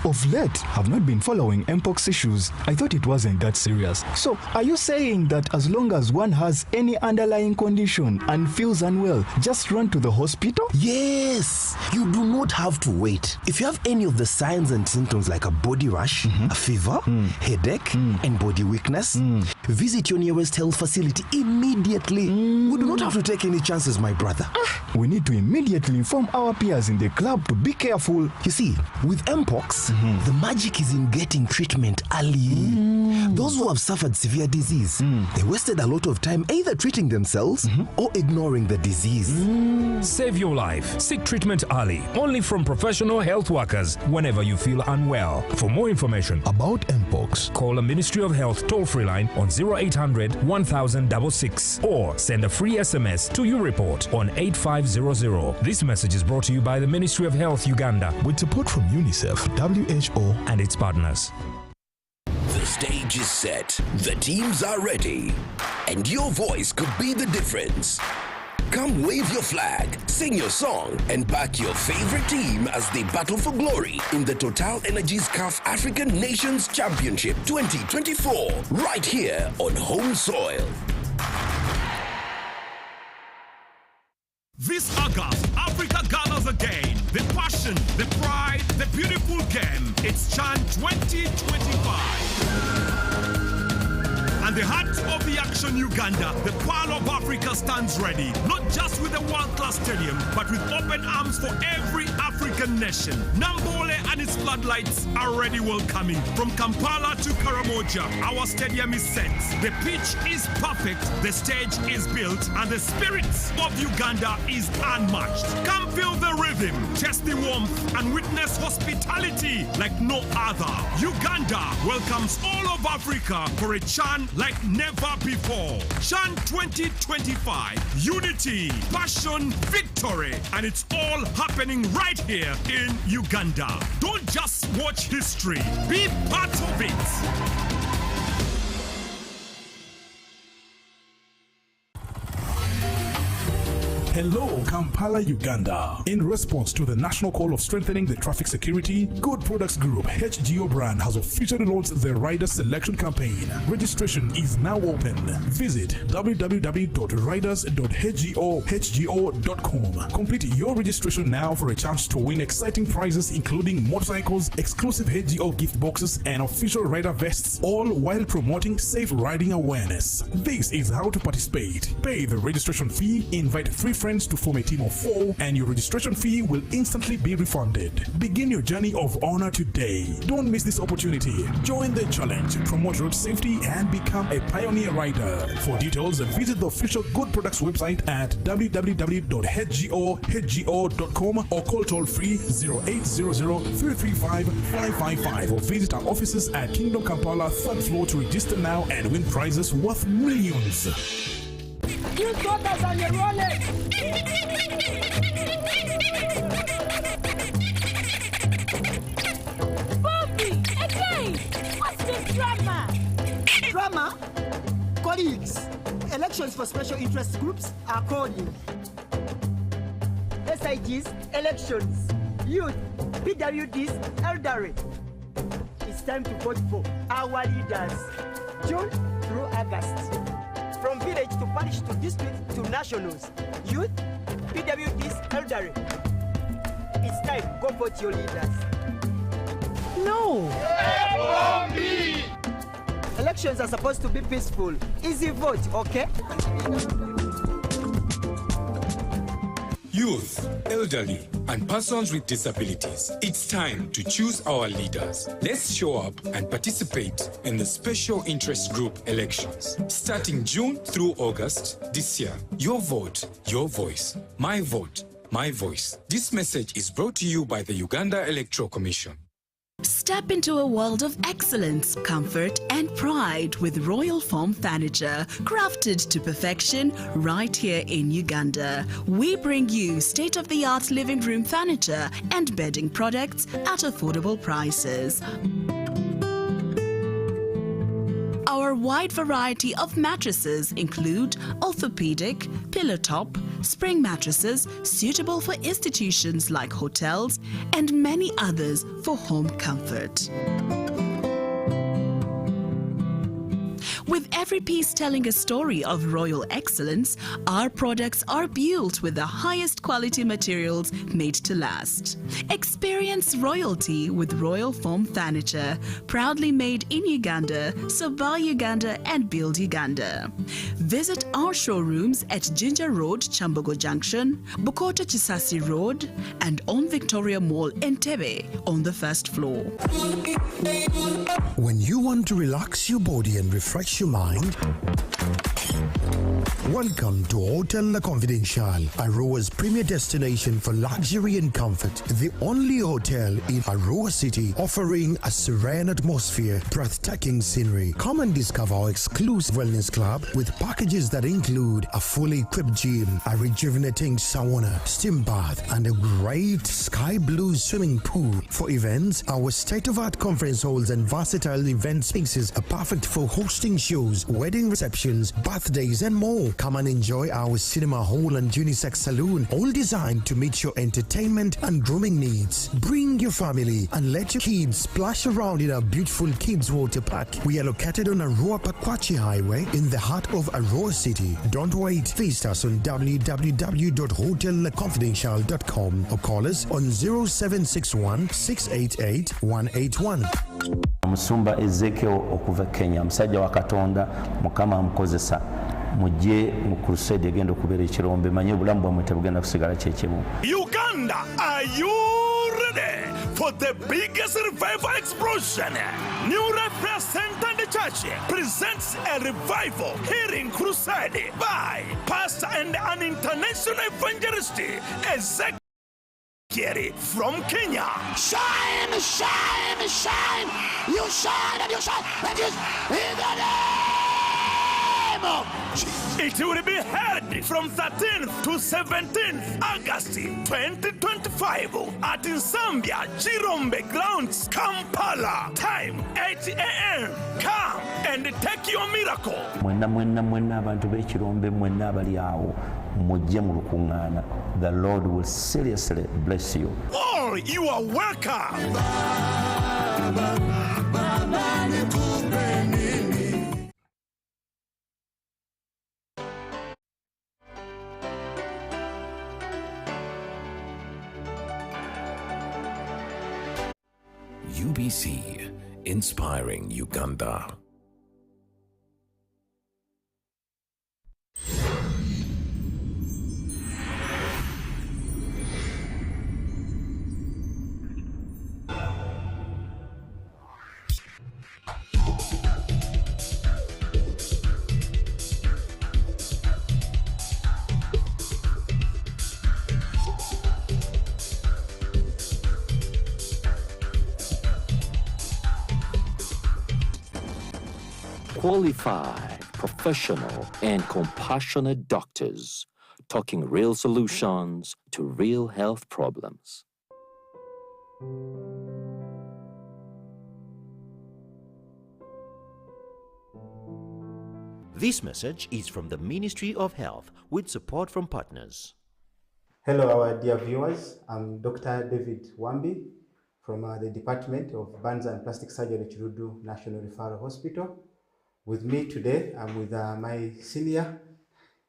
Of late, I've not been following Mpox issues. I thought it wasn't that serious. So, are you saying that as long as one has any underlying condition and feels unwell, just run to the hospital? Yes! You do not have to wait. If you have any of the signs and symptoms like a body rash, a fever, headache, and body weakness, visit your nearest health facility immediately. We do not have to take any chances, my brother. We need to immediately inform our peers in the club to be careful. You see, with Mpox, the magic is in getting treatment early. Those who have suffered severe disease, they wasted a lot of time either treating themselves or ignoring the disease. Save your life. Seek treatment early, only from professional health workers whenever you feel unwell. For more information About Mpox, call the Ministry of Health toll-free line on 0800 1066 or send a free SMS to your report on 8500. This message is brought to you by the Ministry of Health Uganda with support from UNICEF, WHO, and its partners. The stage is set, the teams are ready, and your voice could be the difference. Come wave your flag, sing your song, and back your favorite team as they battle for glory in the Total Energies CAF African Nations Championship 2024, right here on home soil. This August, Africa gathers again. The passion, the pride, the beautiful game. It's Chan 2025. And the heart of the action, Uganda, the Pearl of Africa stands ready. Not just with a world-class stadium, but with open arms for every African African nation. Nambole and its floodlights are already welcoming. From Kampala to Karamoja, our stadium is set. The pitch is perfect, the stage is built, and the spirit of Uganda is unmatched. Come feel the rhythm, test the warmth, and witness hospitality like no other. Uganda welcomes all of Africa for a CHAN like never before. CHAN 2025, unity, passion, victory, and it's all happening right here in Uganda. Don't just watch history, be part of it. Hello, Kampala, Uganda. In response to the national call of strengthening the traffic security, Good Products Group HGO brand has officially launched the Rider Selection Campaign. Registration is now open. Visit www.riders.hgo.com. Complete your registration now for a chance to win exciting prizes including motorcycles, exclusive HGO gift boxes, and official rider vests, all while promoting safe riding awareness. This is how to participate. Pay the registration fee, invite 3 friends to form a team of 4, and your registration fee will instantly be refunded. Begin your journey of honor today. Don't miss this opportunity. Join the challenge, promote road safety, and become a pioneer rider. For details, visit the official Good Products website at www.hgo.com or call toll-free 0800-335-555 or visit our offices at Kingdom Kampala 3rd floor to register now and win prizes worth millions. You got us on your wallet. Bobby, again! What's this drama? Drama? Colleagues, elections for special interest groups are calling. SIGs, elections. Youth, PWDs, elderly. It's time to vote for our leaders. June through August. From village to parish to district to nationals. Youth, PWDs, elderly. It's time, go vote your leaders. No! Elections are supposed to be peaceful. Easy vote, okay? Youth, elderly, and persons with disabilities, it's time to choose our leaders. Let's show up and participate in the special interest group elections. Starting June through August this year. Your vote, your voice. My vote, my voice. This message is brought to you by the Uganda Electoral Commission. Step into a world of excellence, comfort, and pride with Royal Foam Furniture, crafted to perfection right here in Uganda. We bring you state-of-the-art living room furniture and bedding products at affordable prices. Our wide variety of mattresses include orthopedic, pillow top, spring mattresses suitable for institutions like hotels, and many others for home comfort. With every piece telling a story of royal excellence, our products are built with the highest quality materials made to last. Experience royalty with Royal Foam Furniture, proudly made in Uganda, so buy Uganda and build Uganda. Visit our showrooms at Ginger Road, Chambogo Junction, Bukoto Chisasi Road, and on Victoria Mall, Entebbe, on the 1st floor. When you want to relax your body and refresh your mind, welcome to Hotel La Confidential, Aroa's premier destination for luxury and comfort. The only hotel in Aroa City offering a serene atmosphere, breathtaking scenery. Come and discover our exclusive wellness club with packages that include a fully equipped gym, a rejuvenating sauna, steam bath, and a great sky blue swimming pool. For events, our state-of-art conference halls and versatile event spaces are perfect for hosting shows, wedding receptions, birthdays, and more. Come and enjoy our cinema hall and unisex saloon, all designed to meet your entertainment and grooming needs. Bring your family and let your kids splash around in our beautiful kids water park. We are located on Aroa Pakwachi Highway in the heart of Aroa City. Don't wait. Visit us on www.hotelconfidential.com or call us on 0761 688 181. Musumba Ezekiel okuva Kenya, musajja wa Katonda, Mukama amukozesa. Mujje mu crusade egenda okubeera ekirombe, manye obulamu bwamwe tebugenda kusigala kyekimu. Uganda, are you for the biggest revival explosion. New Reference Center the Church presents a revival hearing crusade by pastor and an international evangelist, Ezekiel from Kenya. Shine, shine, shine. You shine and you shine and you in the name of Jesus. It will be held from 13th to 17th August 2025 at Zambia Chirombe Grounds, Kampala. Time 8 a.m. Come and take your miracle. Mwenna abantu b'ekirombe mwenna abali awo mujje mu lukuŋŋaana. The Lord will seriously bless you. All you are welcome. UBC, inspiring Uganda. Qualified, professional, and compassionate doctors talking real solutions to real health problems. This message is from the Ministry of Health with support from partners. Hello, our dear viewers. I'm Dr. David Wambi from the Department of Burns and Plastic Surgery, Chirudu National Referral Hospital. With me today, I'm with my senior.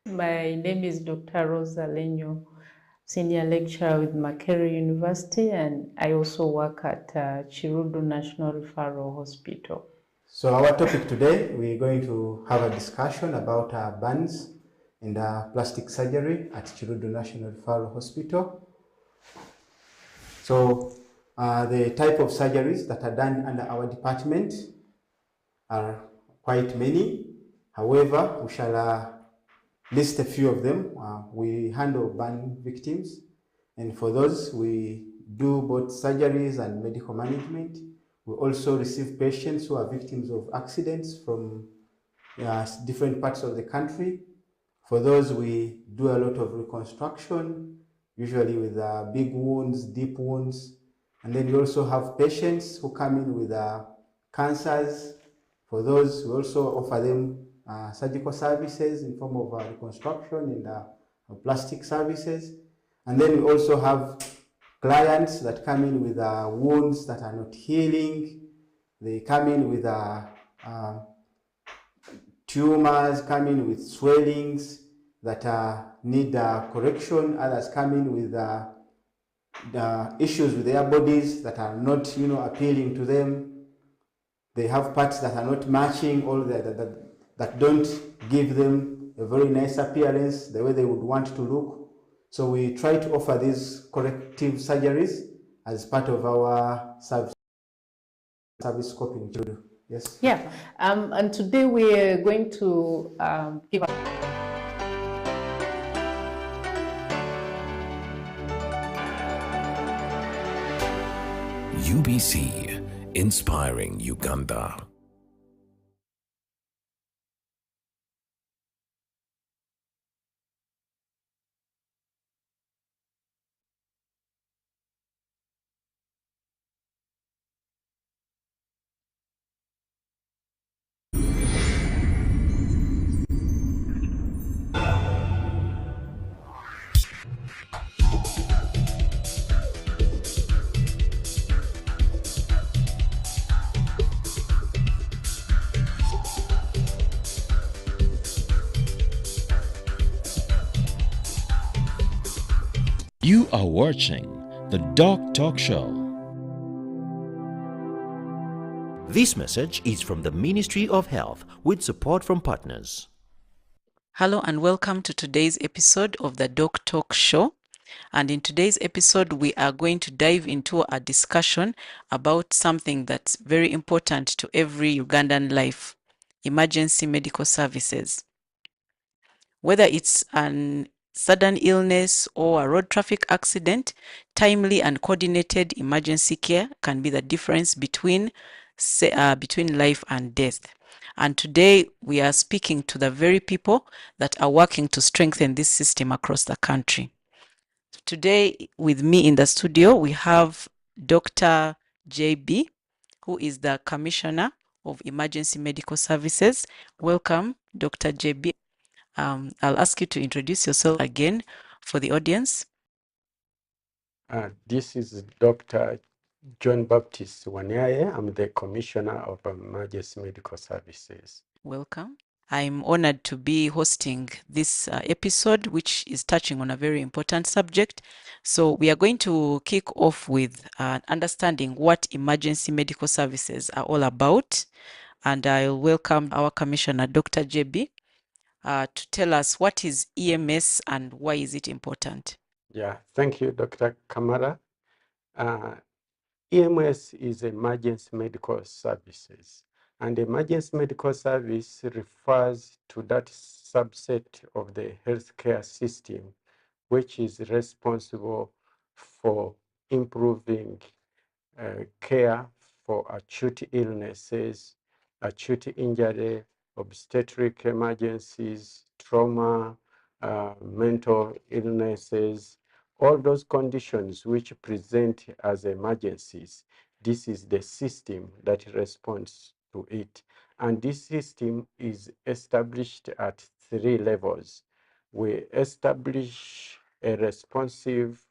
My name is Dr. Rosa Lenyo, Senior Lecturer with Makerere University, and I also work at Chirudu National Referral Hospital. So our topic today, we're going to have a discussion about burns and plastic surgery at Chirudu National Referral Hospital. So the type of surgeries that are done under our department are quite many. However, we shall list a few of them. We handle burn victims, and for those we do both surgeries and medical management. We also receive patients who are victims of accidents from different parts of the country. For those we do a lot of reconstruction, usually with big wounds, deep wounds, and then we also have patients who come in with cancers. For those, we also offer them surgical services in form of reconstruction and plastic services. And then we also have clients that come in with wounds that are not healing. They come in with tumors, come in with swellings that need correction. Others come in with the issues with their bodies that are not, appealing to them. They have parts that are not matching, or that don't give them a very nice appearance, the way they would want to look. So we try to offer these corrective surgeries as part of our service scope in Chirudu. Yes? Yeah, and today we are going to give UBC, inspiring Uganda. You are watching the Doc Talk Show. This message is from the Ministry of Health with support from partners. Hello and welcome to today's episode of the Doc Talk Show. And in today's episode, we are going to dive into a discussion about something that's very important to every Ugandan life: emergency medical services. Whether it's an sudden illness or a road traffic accident, timely and coordinated emergency care can be the difference between life and death. And today we are speaking to the very people that are working to strengthen this system across the country. Today with me in the studio, we have Dr. JB, who is the Commissioner of Emergency Medical Services. Welcome, Dr. JB. I'll ask you to introduce yourself again for the audience. This is Dr. John Baptist Wanyaye. I'm the Commissioner of Emergency Medical Services. Welcome. I'm honored to be hosting this episode, which is touching on a very important subject. So we are going to kick off with understanding what emergency medical services are all about. And I'll welcome our Commissioner, Dr. JB, to tell us what is EMS and why is it important. Yeah, thank you, Dr. Kamara. EMS is emergency medical services, and emergency medical service refers to that subset of the healthcare system which is responsible for improving care for acute illnesses, acute injury, obstetric emergencies, trauma, mental illnesses, all those conditions which present as emergencies. This is the system that responds to it. And this system is established at 3 levels. We establish a responsive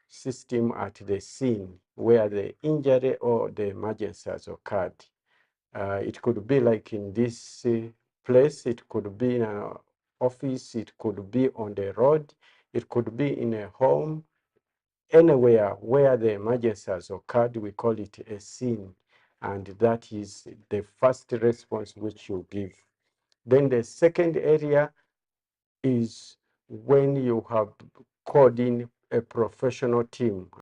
system at the scene where the injury or the emergency has occurred. It could be like in this place, it could be in an office, it could be on the road, it could be in a home, anywhere where the emergency has occurred, we call it a scene. And that is the first response which you give. Then the second area is when you have called in a professional team.